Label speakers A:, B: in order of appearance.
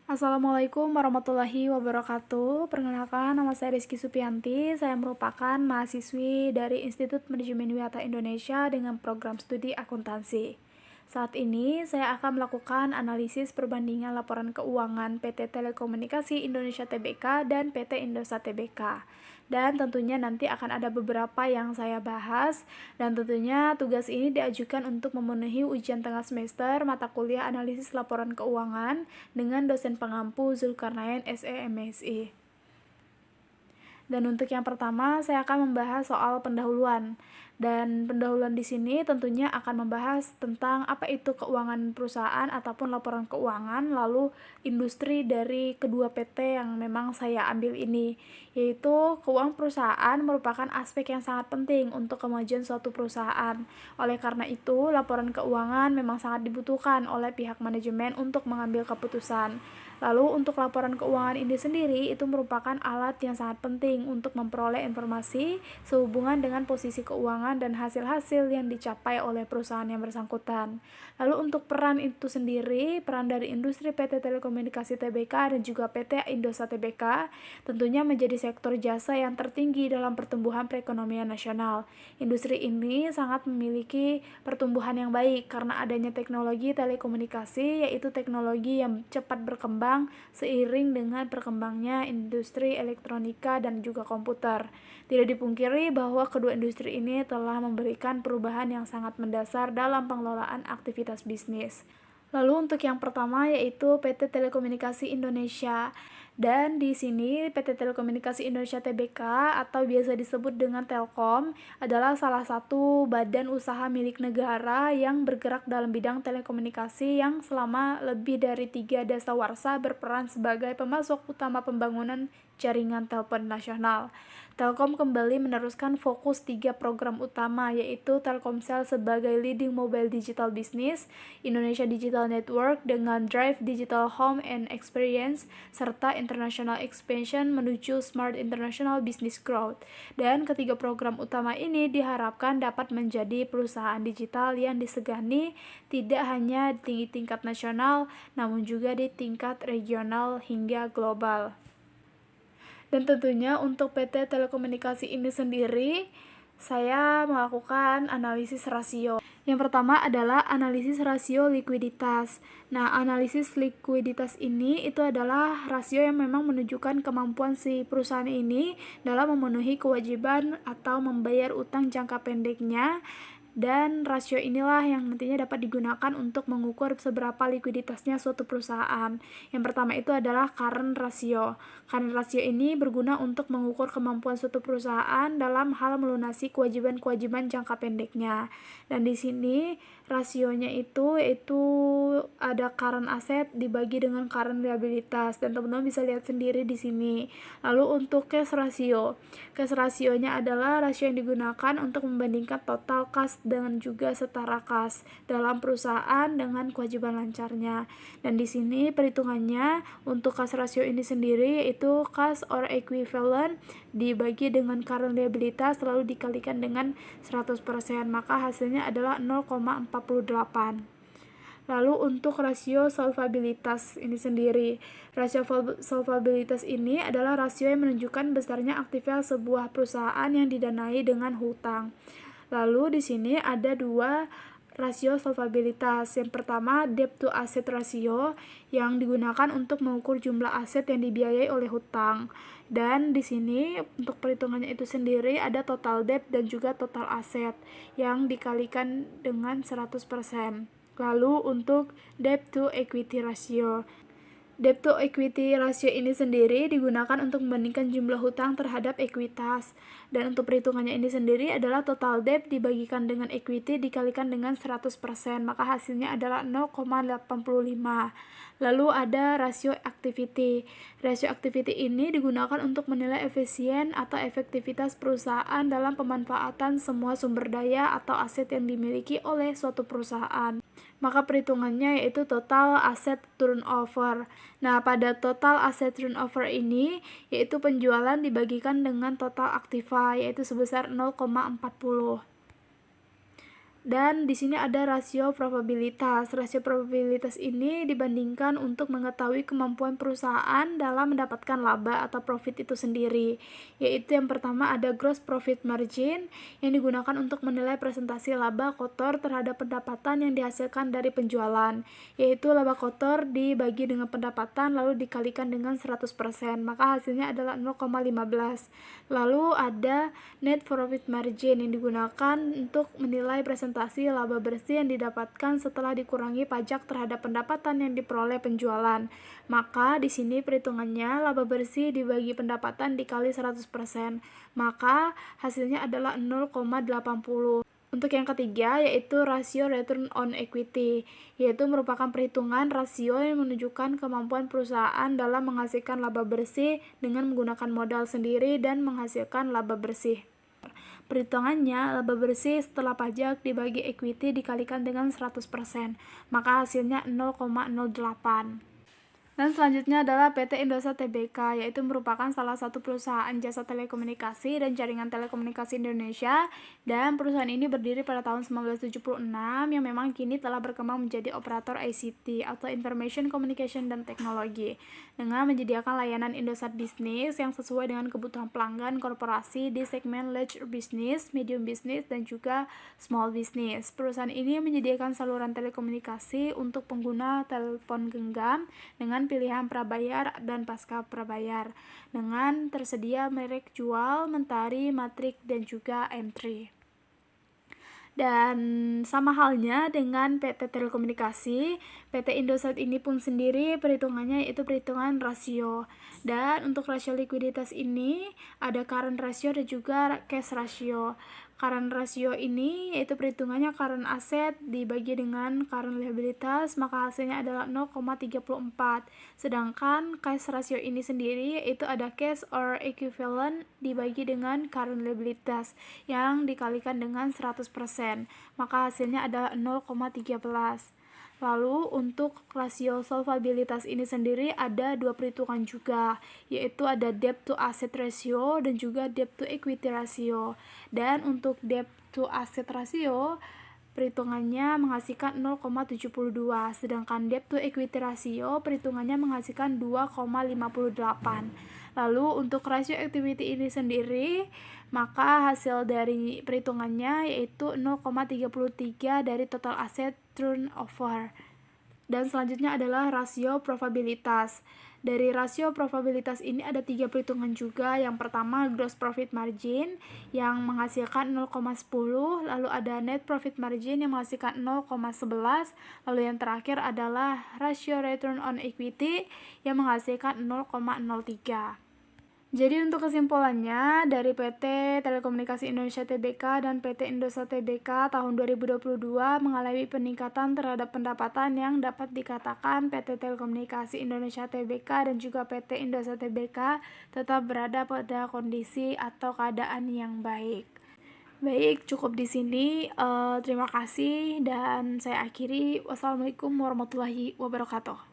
A: Assalamualaikum warahmatullahi wabarakatuh. Perkenalkan, nama saya Rizky Supianti. Saya merupakan mahasiswi dari Institut Manajemen Wisata Indonesia dengan program studi akuntansi. Saat ini, saya akan melakukan analisis perbandingan laporan keuangan PT Telekomunikasi Indonesia Tbk dan PT Indosat Tbk. Dan tentunya nanti akan ada beberapa yang saya bahas, dan tentunya tugas ini diajukan untuk memenuhi ujian tengah semester mata kuliah analisis laporan keuangan dengan dosen pengampu Zulkarnain SE MSI. Dan untuk yang pertama, saya akan membahas soal pendahuluan. Dan pendahuluan di sini tentunya akan membahas tentang apa itu keuangan perusahaan ataupun laporan keuangan, lalu industri dari kedua PT yang memang saya ambil ini, yaitu keuangan perusahaan merupakan aspek yang sangat penting untuk kemajuan suatu perusahaan. Oleh karena itu, laporan keuangan memang sangat dibutuhkan oleh pihak manajemen untuk mengambil keputusan. Lalu untuk laporan keuangan ini sendiri itu merupakan alat yang sangat penting untuk memperoleh informasi sehubungan dengan posisi keuangan dan hasil-hasil yang dicapai oleh perusahaan yang bersangkutan. Lalu untuk peran itu sendiri, peran dari industri PT Telekomunikasi Tbk dan juga PT Indosat Tbk tentunya menjadi sektor jasa yang tertinggi dalam pertumbuhan perekonomian nasional. Industri ini sangat memiliki pertumbuhan yang baik karena adanya teknologi telekomunikasi, yaitu teknologi yang cepat berkembang seiring dengan perkembangnya industri elektronika dan juga komputer. Tidak dipungkiri bahwa kedua industri ini telah memberikan perubahan yang sangat mendasar dalam pengelolaan aktivitas bisnis. Lalu untuk yang pertama yaitu PT Telekomunikasi Indonesia. Dan di sini PT Telekomunikasi Indonesia Tbk atau biasa disebut dengan Telkom adalah salah satu badan usaha milik negara yang bergerak dalam bidang telekomunikasi yang selama lebih dari 3 dasawarsa berperan sebagai pemasok utama pembangunan jaringan telepon nasional. Telkom kembali meneruskan fokus 3 program utama, yaitu Telkomsel sebagai leading mobile digital business, Indonesia Digital Network dengan drive digital home and experience, serta international expansion menuju smart international business growth. Dan ketiga program utama ini diharapkan dapat menjadi perusahaan digital yang disegani tidak hanya di tingkat nasional, namun juga di tingkat regional hingga global. Dan tentunya untuk PT Telekomunikasi ini sendiri, saya melakukan analisis rasio. Yang pertama adalah analisis rasio likuiditas. Nah, analisis likuiditas ini itu adalah rasio yang memang menunjukkan kemampuan si perusahaan ini dalam memenuhi kewajiban atau membayar utang jangka pendeknya. Dan rasio inilah yang nantinya dapat digunakan untuk mengukur seberapa likuiditasnya suatu perusahaan. Yang pertama itu adalah current ratio. Current ratio ini berguna untuk mengukur kemampuan suatu perusahaan dalam hal melunasi kewajiban-kewajiban jangka pendeknya. Dan di sini rasionya itu yaitu ada current asset dibagi dengan current liabilitas, dan teman-teman bisa lihat sendiri di sini. Lalu untuk cash ratio. Cash rasionya adalah rasio yang digunakan untuk membandingkan total kas dengan juga setara kas dalam perusahaan dengan kewajiban lancarnya. Dan di sini perhitungannya untuk kas rasio ini sendiri yaitu kas or equivalent dibagi dengan current liabilitas lalu dikalikan dengan 100%, maka hasilnya adalah 0,48. Lalu untuk rasio solvabilitas ini sendiri. Rasio solvabilitas ini adalah rasio yang menunjukkan besarnya aktivitas sebuah perusahaan yang didanai dengan hutang. Lalu di sini ada dua rasio solvabilitas. Yang pertama, debt to asset ratio yang digunakan untuk mengukur jumlah aset yang dibiayai oleh hutang. Dan di sini untuk perhitungannya itu sendiri ada total debt dan juga total aset yang dikalikan dengan 100%. Lalu untuk debt to equity ratio. Debt to equity ratio ini sendiri digunakan untuk membandingkan jumlah hutang terhadap ekuitas. Dan untuk perhitungannya ini sendiri adalah total debt dibagikan dengan equity dikalikan dengan 100%, maka hasilnya adalah 0,85. Lalu ada rasio activity. Rasio activity ini digunakan untuk menilai efisien atau efektivitas perusahaan dalam pemanfaatan semua sumber daya atau aset yang dimiliki oleh suatu perusahaan. Maka perhitungannya yaitu total asset turnover. Nah, pada total asset turnover ini yaitu penjualan dibagikan dengan total aktiva yaitu sebesar 0,40. Dan di sini ada rasio probabilitas. Rasio probabilitas ini dibandingkan untuk mengetahui kemampuan perusahaan dalam mendapatkan laba atau profit itu sendiri. Yaitu yang pertama ada gross profit margin yang digunakan untuk menilai presentasi laba kotor terhadap pendapatan yang dihasilkan dari penjualan. Yaitu laba kotor dibagi dengan pendapatan lalu dikalikan dengan 100%, maka hasilnya adalah 0,15. Lalu ada net profit margin yang digunakan untuk menilai presentasi laba bersih yang didapatkan setelah dikurangi pajak terhadap pendapatan yang diperoleh penjualan. Maka di sini perhitungannya laba bersih dibagi pendapatan dikali 100%, maka hasilnya adalah 0,80. Untuk yang ketiga yaitu rasio return on equity, yaitu merupakan perhitungan rasio yang menunjukkan kemampuan perusahaan dalam menghasilkan laba bersih dengan menggunakan modal sendiri dan menghasilkan laba bersih. Perhitungannya, laba bersih setelah pajak dibagi equity dikalikan dengan 100%, maka hasilnya 0,08. Dan selanjutnya adalah PT Indosat Tbk, yaitu merupakan salah satu perusahaan jasa telekomunikasi dan jaringan telekomunikasi Indonesia, dan perusahaan ini berdiri pada tahun 1976 yang memang kini telah berkembang menjadi operator ICT atau Information Communication dan Teknologi dengan menyediakan layanan Indosat Business yang sesuai dengan kebutuhan pelanggan korporasi di segmen large business, medium business, dan juga small business. Perusahaan ini menyediakan saluran telekomunikasi untuk pengguna telepon genggam dengan pilihan prabayar dan pasca prabayar dengan tersedia merek Jual, Mentari, Matrix, dan juga M3. Dan sama halnya dengan PT Telekomunikasi, PT Indosat ini pun sendiri perhitungannya yaitu perhitungan rasio. Dan untuk rasio likuiditas ini ada current ratio dan juga cash ratio. Current ratio ini yaitu perhitungannya current asset dibagi dengan current liabilitas, maka hasilnya adalah 0,34. Sedangkan cash ratio ini sendiri yaitu ada cash or equivalent dibagi dengan current liabilitas yang dikalikan dengan 100%, maka hasilnya adalah 0,13. Lalu untuk rasio solvabilitas ini sendiri ada dua perhitungan juga, yaitu ada debt to asset ratio dan juga debt to equity ratio. Dan untuk debt to asset ratio perhitungannya menghasilkan 0,72, sedangkan debt to equity ratio perhitungannya menghasilkan 2,58. Lalu untuk rasio activity ini sendiri, maka hasil dari perhitungannya yaitu 0,33 dari total aset turnover. Dan selanjutnya adalah rasio probabilitas. Dari rasio probabilitas ini ada 3 perhitungan juga. Yang pertama gross profit margin yang menghasilkan 0,10, lalu ada net profit margin yang menghasilkan 0,11, lalu yang terakhir adalah rasio return on equity yang menghasilkan 0,03. Jadi untuk kesimpulannya, dari PT Telekomunikasi Indonesia Tbk dan PT Indosat Tbk tahun 2022 mengalami peningkatan terhadap pendapatan yang dapat dikatakan PT Telekomunikasi Indonesia Tbk dan juga PT Indosat Tbk tetap berada pada kondisi atau keadaan yang baik. Baik, cukup di sini. Terima kasih dan saya akhiri. Wassalamualaikum warahmatullahi wabarakatuh.